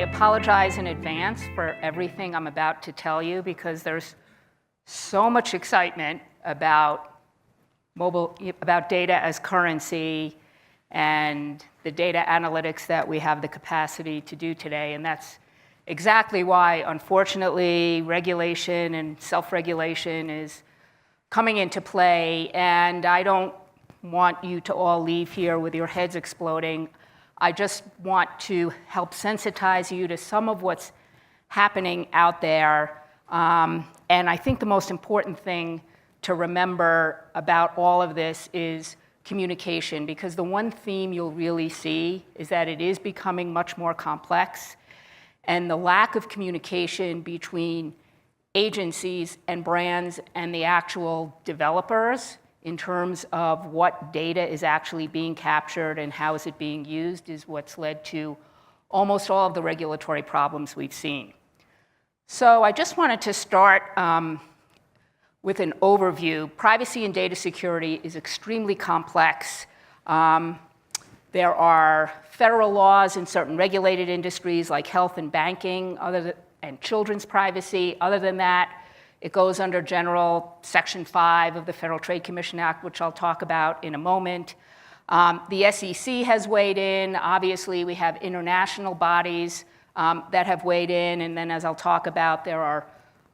apologize in advance for everything I'm about to tell you because there's so much excitement about data as currency and the data analytics that we have the capacity to do today. And that's exactly why, unfortunately, regulation and self-regulation is coming into play. And I don't want you to all leave here with your heads exploding. I just want to help sensitize you to some of what's happening out there. And I think the most important thing to remember about all of this is communication, because the one theme you'll really see is that it is becoming much more complex, and the lack of communication between agencies and brands and the actual developers in terms of what data is actually being captured and how is it being used is what's led to almost all of the regulatory problems we've seen. So I just wanted to start with an overview. Privacy and data security is extremely complex. There are federal laws in certain regulated industries like health and banking and children's privacy. Other than that, it goes under general Section 5 of the Federal Trade Commission Act, which I'll talk about in a moment. The SEC has weighed in. Obviously, we have international bodies that have weighed in. And then, as I'll talk about, there are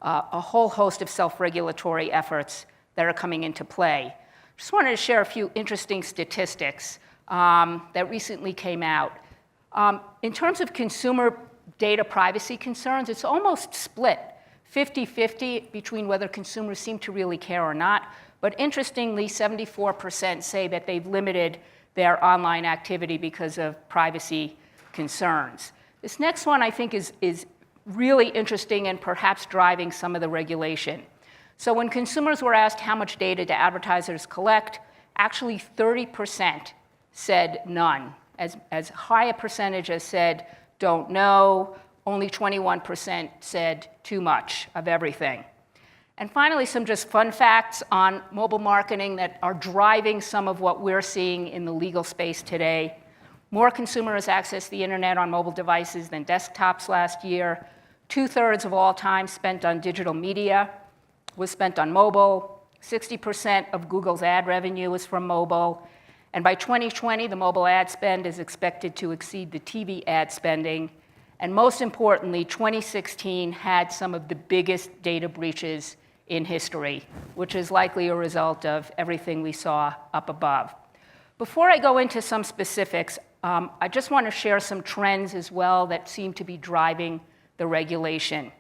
a whole host of self-regulatory efforts that are coming into play. Just wanted to share a few interesting statistics that recently came out. In terms of consumer data privacy concerns, it's almost split 50-50 between whether consumers seem to really care or not. But interestingly, 74% say that they've limited their online activity because of privacy concerns. This next one I think is really interesting and perhaps driving some of the regulation. So when consumers were asked how much data do advertisers collect, actually 30% said none. As high a percentage as said don't know, only 21% said too much of everything. And finally, some just fun facts on mobile marketing that are driving some of what we're seeing in the legal space today. More consumers access the internet on mobile devices than desktops last year. 2/3 of all time spent on digital media was spent on mobile. 60% of Google's ad revenue was from mobile. And by 2020, the mobile ad spend is expected to exceed the TV ad spending. And most importantly, 2016 had some of the biggest data breaches in history, which is likely a result of everything we saw up above. Before I go into some specifics, I just want to share some trends as well that seem to be driving the regulation.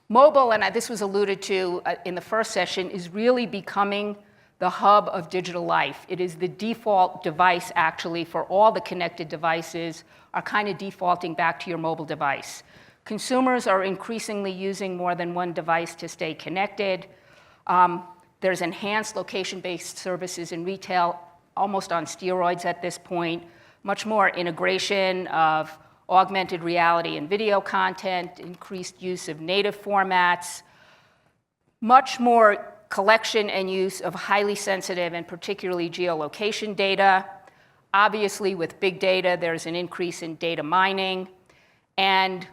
Mobile, and this was alluded to in the first session, is really becoming the hub of digital life. It is the default device, actually, for all the connected devices are kind of defaulting back to your mobile device. Consumers are increasingly using more than one device to stay connected. There's enhanced location-based services in retail, almost on steroids at this point. Much more integration of augmented reality and video content, increased use of native formats, much more collection and use of highly sensitive and particularly geolocation data. Obviously, with big data, there's an increase in data mining. And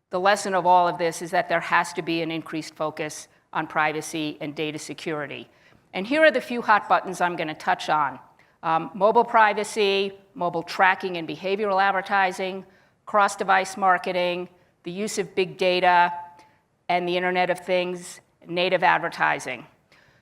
the lesson of all of this is that there has to be an increased focus on privacy and data security. And here are the few hot buttons I'm going to touch on. Mobile privacy, mobile tracking and behavioral advertising, cross-device marketing, the use of big data, and the Internet of Things, native advertising.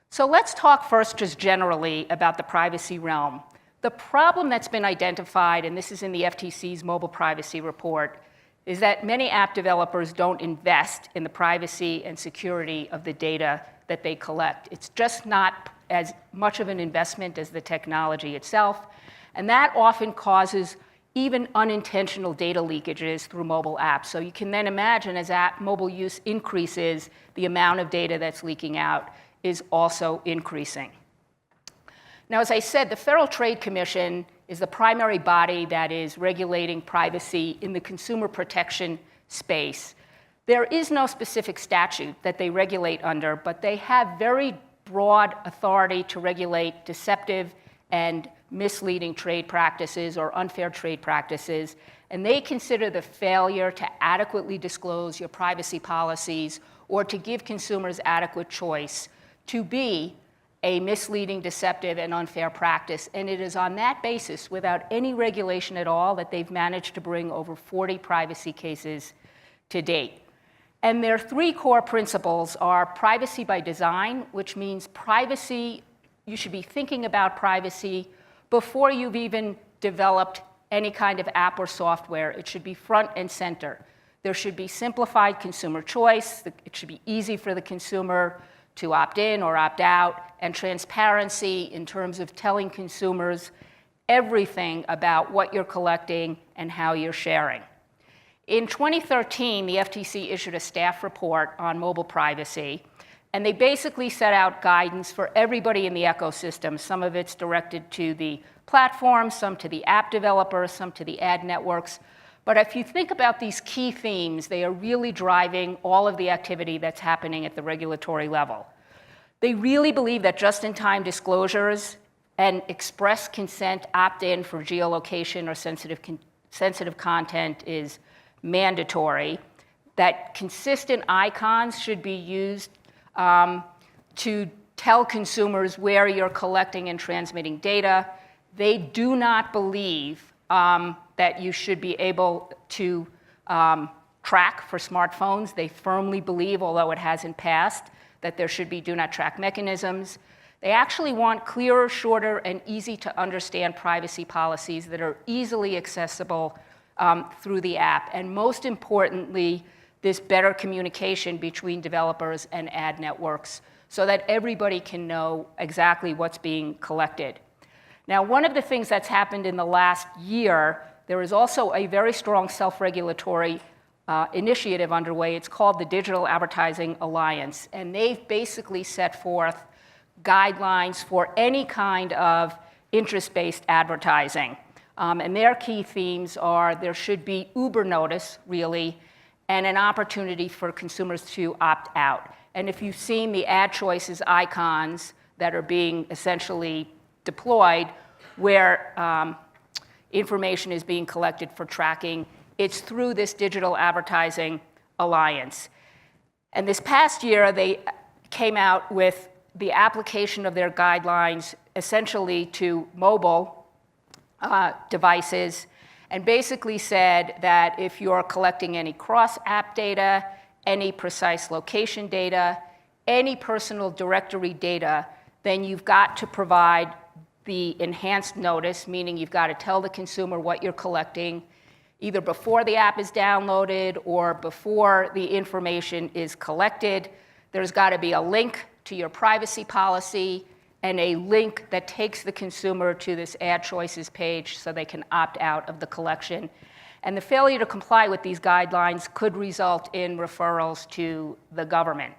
So let's talk first just generally about the privacy realm. The problem that's been identified, and this is in the FTC's mobile privacy report, is that many app developers don't invest in the privacy and security of the data that they collect. It's just not as much of an investment as the technology itself, and that often causes even unintentional data leakages through mobile apps. So you can then imagine as mobile use increases, the amount of data that's leaking out is also increasing. Now, as I said, the Federal Trade Commission is the primary body that is regulating privacy in the consumer protection space. There is no specific statute that they regulate under, but they have very broad authority to regulate deceptive and misleading trade practices or unfair trade practices. And they consider the failure to adequately disclose your privacy policies or to give consumers adequate choice to be a misleading, deceptive, and unfair practice. And it is on that basis, without any regulation at all, that they've managed to bring over 40 privacy cases to date. And their three core principles are privacy by design, which means privacy, you should be thinking about privacy before you've even developed any kind of app or software. It should be front and center. There should be simplified consumer choice. It should be easy for the consumer to opt in or opt out, and transparency in terms of telling consumers everything about what you're collecting and how you're sharing. In 2013, the FTC issued a staff report on mobile privacy, and they basically set out guidance for everybody in the ecosystem. Some of it's directed to the platforms, some to the app developers, some to the ad networks. But if you think about these key themes, they are really driving all of the activity that's happening at the regulatory level. They really believe that just-in-time disclosures and express consent opt-in for geolocation or sensitive content is mandatory, that consistent icons should be used to tell consumers where you're collecting and transmitting data. They do not believe that you should be able to track for smartphones. They firmly believe, although it hasn't passed, that there should be do not track mechanisms. They actually want clearer, shorter, and easy to understand privacy policies that are easily accessible through the app. And most importantly, this better communication between developers and ad networks so that everybody can know exactly what's being collected. Now, one of the things that's happened in the last year, there is also a very strong self-regulatory initiative underway. It's called the Digital Advertising Alliance, and they've basically set forth guidelines for any kind of interest-based advertising. And their key themes are there should be Uber notice, really, and an opportunity for consumers to opt out. And if you've seen the ad choices icons that are being essentially deployed where information is being collected for tracking, it's through this Digital Advertising Alliance. And this past year, they came out with the application of their guidelines essentially to mobile devices, and basically said that if you're collecting any cross-app data, any precise location data, any personal directory data, then you've got to provide the enhanced notice, meaning you've got to tell the consumer what you're collecting, either before the app is downloaded or before the information is collected. There's got to be a link to your privacy policy and a link that takes the consumer to this ad choices page so they can opt out of the collection. And the failure to comply with these guidelines could result in referrals to the government.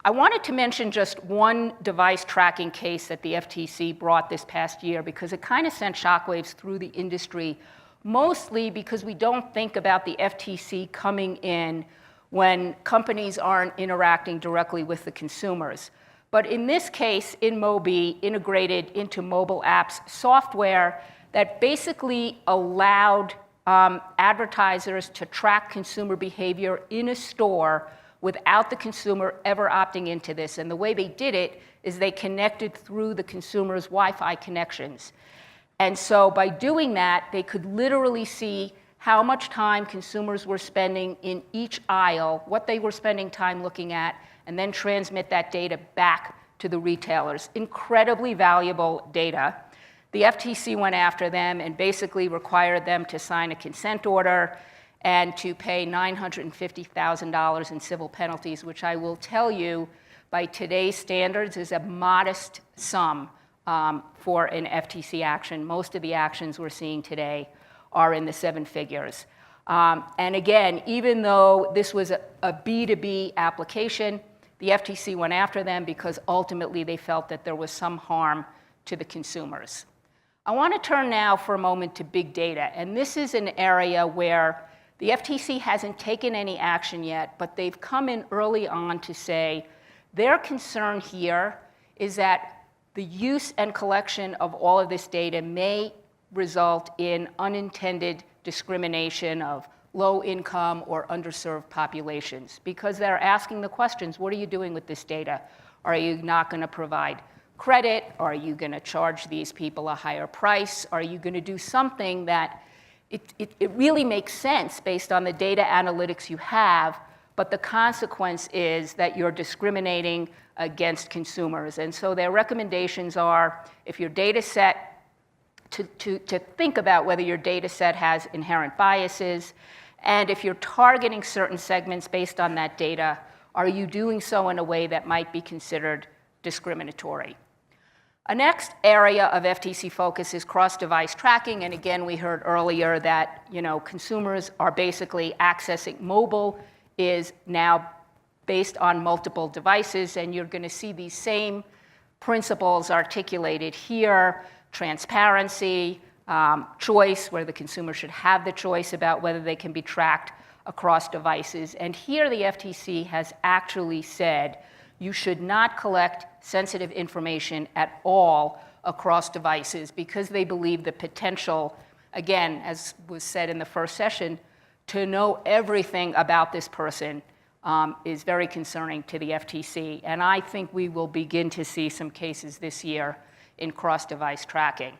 I wanted to mention just one device tracking case that the FTC brought this past year because it kind of sent shockwaves through the industry, mostly because we don't think about the FTC coming in when companies aren't interacting directly with the consumers. But in this case, InMobi integrated into mobile apps software that basically allowed advertisers to track consumer behavior in a store without the consumer ever opting into this. And the way they did it is they connected through the consumer's Wi-Fi connections. And so by doing that, they could literally see how much time consumers were spending in each aisle, what they were spending time looking at, and then transmit that data back to the retailers. Incredibly valuable data. The FTC went after them and basically required them to sign a consent order and to pay $950,000 in civil penalties, which I will tell you, by today's standards, is a modest sum for an FTC action. Most of the actions we're seeing today are in the seven figures. And again, even though this was a B2B application, the FTC went after them because ultimately they felt that there was some harm to the consumers. I want to turn now for a moment to big data. And this is an area where the FTC hasn't taken any action yet, but they've come in early on to say their concern here is that the use and collection of all of this data may result in unintended discrimination of low income or underserved populations, because they're asking the questions, what are you doing with this data? Are you not going to provide credit? Are you going to charge these people a higher price? Are you going to do something that it really makes sense based on the data analytics you have, but the consequence is that you're discriminating against consumers? And so their recommendations are, if your data set, to think about whether your data set has inherent biases, and if you're targeting certain segments based on that data, are you doing so in a way that might be considered discriminatory? A next area of FTC focus is cross-device tracking, and again, we heard earlier that consumers are basically accessing mobile is now based on multiple devices, and you're going to see these same principles articulated here: transparency, choice, where the consumer should have the choice about whether they can be tracked across devices. And here the FTC has actually said you should not collect sensitive information at all across devices, because they believe the potential, again, as was said in the first session, to know everything about this person is very concerning to the FTC. And I think we will begin to see some cases this year in cross-device tracking.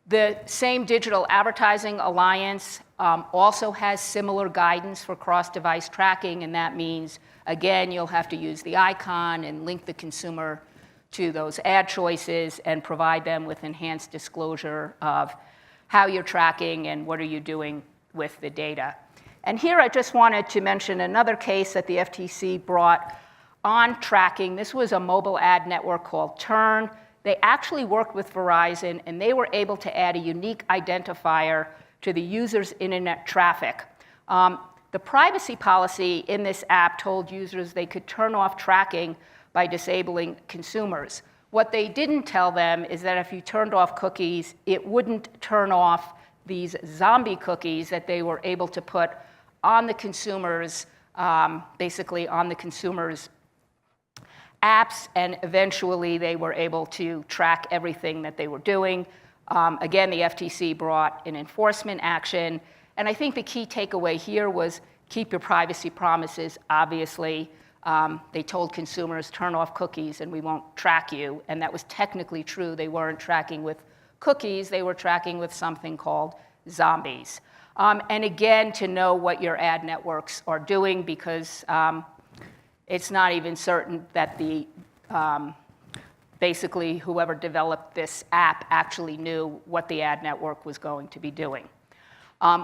The same Digital Advertising Alliance also has similar guidance for cross-device tracking, and that means, again, you'll have to use the icon and link the consumer to those ad choices and provide them with enhanced disclosure of how you're tracking and what are you doing with the data. And here I just wanted to mention another case that the FTC brought on tracking. This was a mobile ad network called Turn. They actually worked with Verizon, and they were able to add a unique identifier to the user's internet traffic. The privacy policy in this app told users they could turn off tracking by disabling consumers. What they didn't tell them is that if you turned off cookies, it wouldn't turn off these zombie cookies that they were able to put on the consumers, basically on the consumers' apps, and eventually they were able to track everything that they were doing. Again, the FTC brought an enforcement action, and I think the key takeaway here was keep your privacy promises. Obviously, they told consumers, turn off cookies and we won't track you, and that was technically true. They weren't tracking with cookies, they were tracking with something called zombies. And again, to know what your ad networks are doing, because it's not even certain that basically whoever developed this app actually knew what the ad network was going to be doing.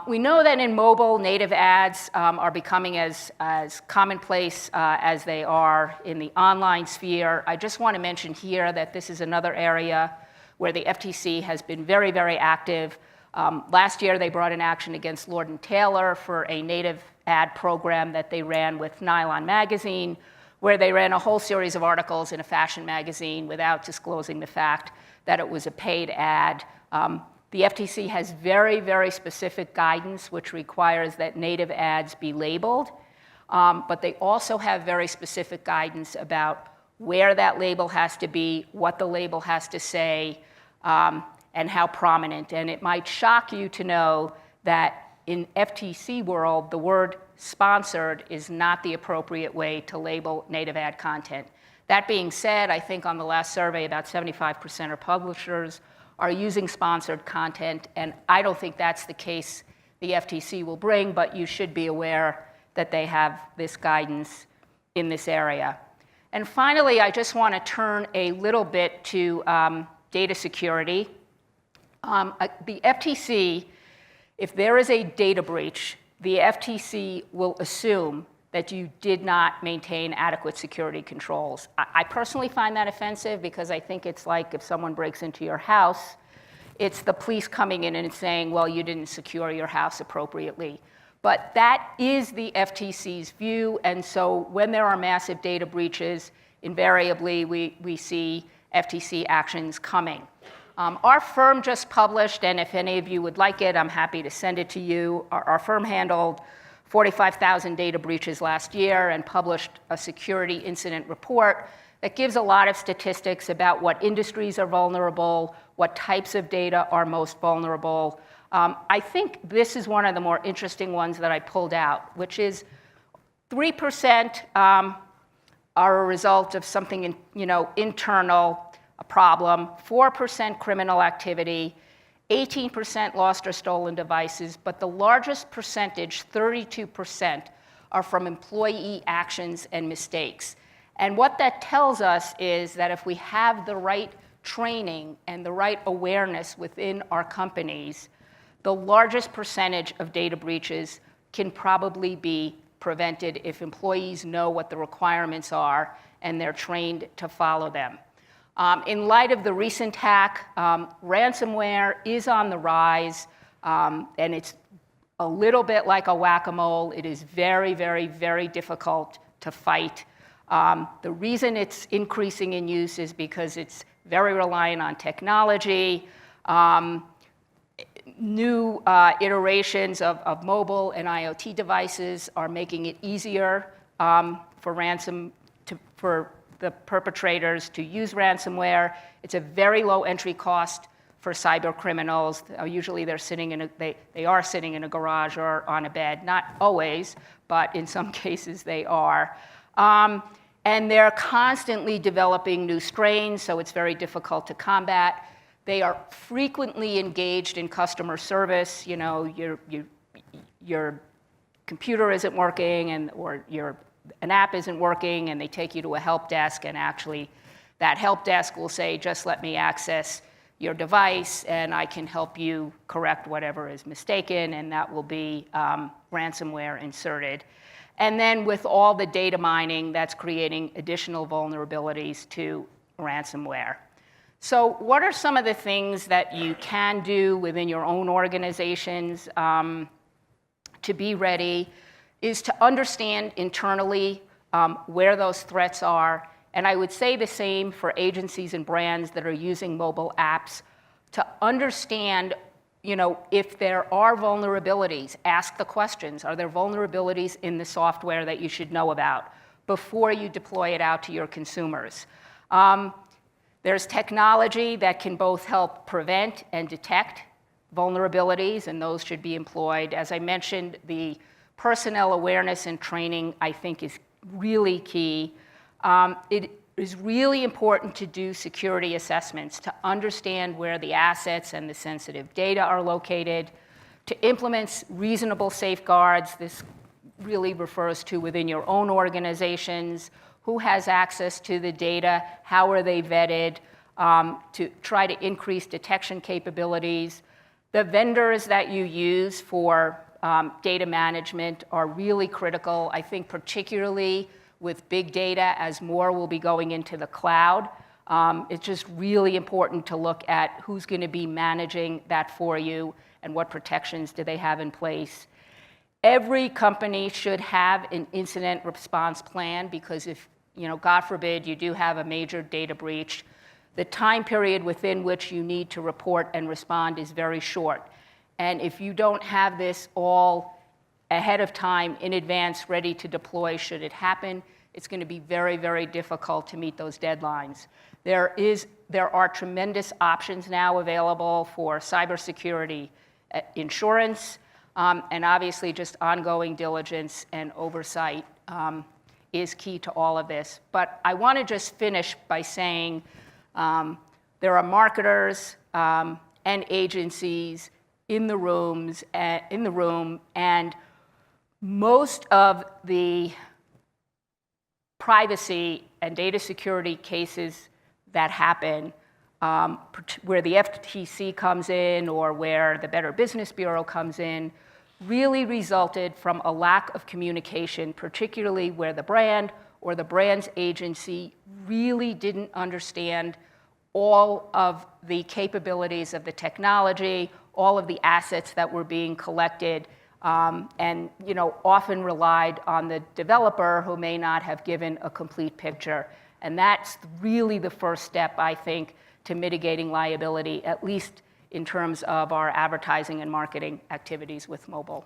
We know that in mobile, native ads are becoming as commonplace as they are in the online sphere. I just want to mention here that this is another area where the FTC has been very, very active. Last year, they brought an action against Lord & Taylor for a native ad program that they ran with Nylon Magazine, where they ran a whole series of articles in a fashion magazine without disclosing the fact that it was a paid ad. The FTC has very, very specific guidance which requires that native ads be labeled, but they also have very specific guidance about where that label has to be, what the label has to say, and how prominent. And it might shock you to know that in FTC world, the word sponsored is not the appropriate way to label native ad content. That being said, I think on the last survey, about 75% of publishers are using sponsored content, and I don't think that's the case the FTC will bring, but you should be aware that they have this guidance in this area. And finally, I just want to turn a little bit to data security. The FTC, if there is a data breach, the FTC will assume that you did not maintain adequate security controls. I personally find that offensive, because I think it's like if someone breaks into your house, it's the police coming in and saying, well, you didn't secure your house appropriately. But that is the FTC's view, and so when there are massive data breaches, invariably we see FTC actions coming. Our firm just published, and if any of you would like it, I'm happy to send it to you. Our firm handled 45,000 data breaches last year and published a security incident report that gives a lot of statistics about what industries are vulnerable, what types of data are most vulnerable, I think this is one of the more interesting ones that I pulled out, which is 3% are a result of something internal, a problem, 4% criminal activity, 18% lost or stolen devices, but the largest percentage, 32%, are from employee actions and mistakes. And what that tells us is that if we have the right training and the right awareness within our companies, the largest percentage of data breaches can probably be prevented if employees know what the requirements are and they're trained to follow them. In light of the recent hack, ransomware is on the rise, and it's a little bit like a whack-a-mole. It is very, very, very difficult to fight. The reason it's increasing in use is because it's very reliant on technology. New iterations of mobile and IoT devices are making it easier for the perpetrators to use ransomware. It's a very low entry cost for cyber criminals. Usually they are sitting in a garage or on a bed. Not always, but in some cases they are. And they're constantly developing new strains, so it's very difficult to combat. They are frequently engaged in customer service. Your computer isn't working, or an app isn't working, and they take you to a help desk, and actually that help desk will say, just let me access your device, and I can help you correct whatever is mistaken, and that will be ransomware inserted. And then with all the data mining, that's creating additional vulnerabilities to ransomware. So what are some of the things that you can do within your own organizations to be ready? Is to understand internally where those threats are. And I would say the same for agencies and brands that are using mobile apps, to understand if there are vulnerabilities, ask the questions. Are there vulnerabilities in the software that you should know about before you deploy it out to your consumers? There's technology that can both help prevent and detect vulnerabilities, and those should be employed. As I mentioned, the personnel awareness and training, I think, is really key. It is really important to do security assessments, to understand where the assets and the sensitive data are located, to implement reasonable safeguards. This really refers to within your own organizations. Who has access to the data? How are they vetted? To try to increase detection capabilities. The vendors that you use for data management are really critical. I think particularly with big data, as more will be going into the cloud, it's just really important to look at who's going to be managing that for you and what protections do they have in place. Every company should have an incident response plan, because if, God forbid, you do have a major data breach, the time period within which you need to report and respond is very short. And if you don't have this all ahead of time, in advance, ready to deploy should it happen, it's going to be very, very difficult to meet those deadlines. There are tremendous options now available for cybersecurity insurance, and obviously just ongoing diligence and oversight is key to all of this. But I want to just finish by saying there are marketers and agencies in the room, and most of the privacy and data security cases that happen, where the FTC comes in or where the Better Business Bureau comes in, really resulted from a lack of communication, particularly where the brand or the brand's agency really didn't understand all of the capabilities of the technology, all of the assets that were being collected, and often relied on the developer who may not have given a complete picture. And that's really the first step, I think, to mitigating liability, at least in terms of our advertising and marketing activities with mobile.